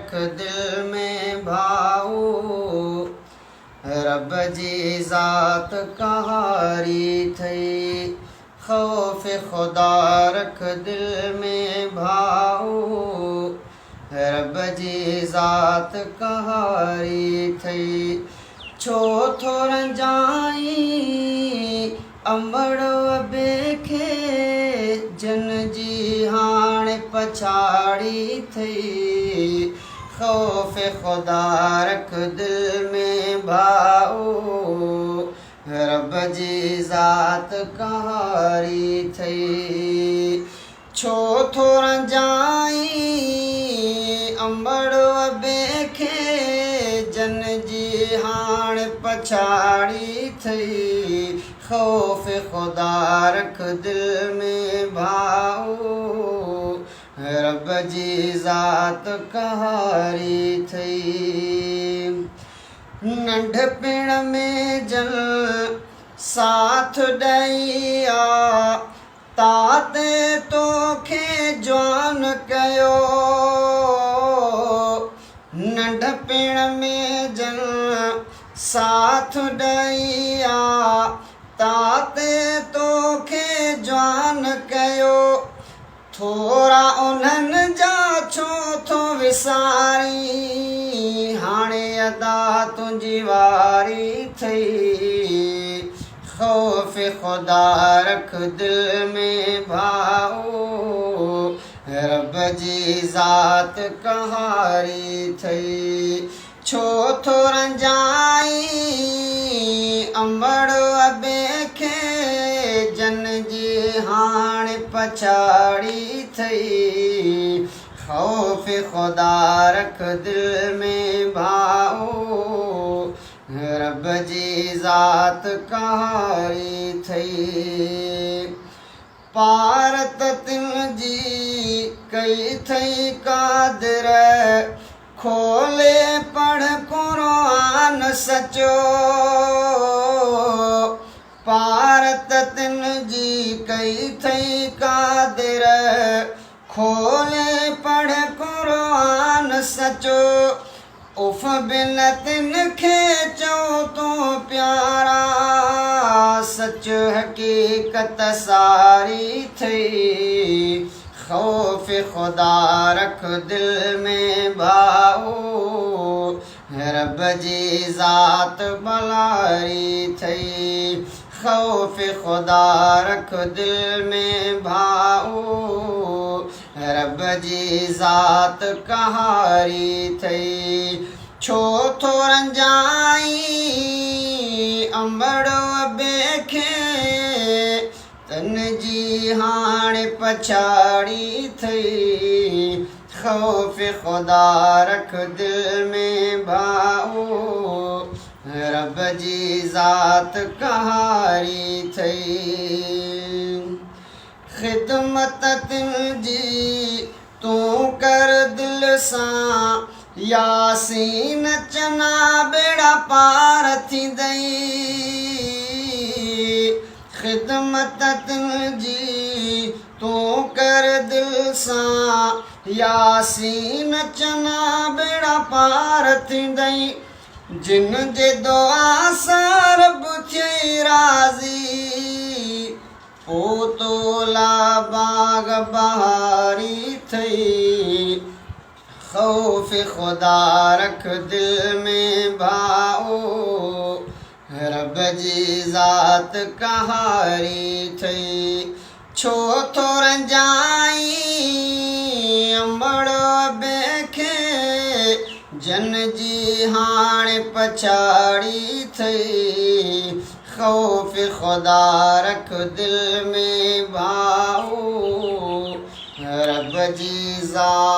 रख दिल में भाऊ, रब जी ज़ात कहारी थई। खौफ खुदा रख दिल में भाऊ, रब जी ज़ात कहारी थई। छो थो रंजाई अंबड़ बेखे, जन जी हाणे पछाड़ी थई। खौफ खुदा रख दिल में भाऊ, रब जी ज़ात कहारी थई। छो थो रंजाई अंबड़ बेखे, जन जी हाणे पछाड़ी थई। खौफ खुदा रख दिल में भाऊ, रब जी ज़ात कहारी थई। नंढपिण में जल साथ ॾई आ, ताते तोखे जवान कयो। नंढपिण में जल साथ ॾई आ, ताते तोखे जवान कयो। थोरा उन्हनि जा छो थो विसारी, हाणे अदा तुंहिंजी वारी थई। खौफ खुदा रख दिल में भाऊ, रब जी ज़ात कहारी थई। छो थो रंजाई अंबड़ बेखे, जन जी हाणे पछाड़ी थई। खौफ खुदा रख दिल में भाऊ, रब जी ज़ात कहारी थई। पारत तिन जी कई थई कादिर, खोले पढ़ कुरान सचो। पारत तिन जी कई थई कादिर, खोले पढ़ कुरान सचो। उफ बिन तिन खे चओ तो प्यारा, सच हकीकत सारी थई। खौफ खुदा रख दिल में भाऊ, रब जी ज़ात भलाई थई। खौफ खुदा रख दिल में भाऊ, रब जी ज़ात कहारी थई। छो थो रंजाई अंबड़ बेखे, तन जी हाणे पछाड़ी थई। खौफ खुदा रख दिल में भाऊ, रब जी ज़ात कहारी थई। खिदमत तिन जी तूं कर दिल सां, यासीन चना बेड़ा पार थींदई। खिदमत तिन जी तूं कर दिल सां, यासीन चना बेड़ा पार थींदई। जिन जे दुआ सां रब थिए राज़ी, पोतोला बाग बहारी थई। खौफ खुदा रख दिल में भाऊ, रब जी ज़ात कहारी थई। छो थो रंजाई अंबड़ बेखे, जन जी हाणे पछाड़ी थई। खौफ खुदा रख दिल में भाऊ, रब जी ज़ात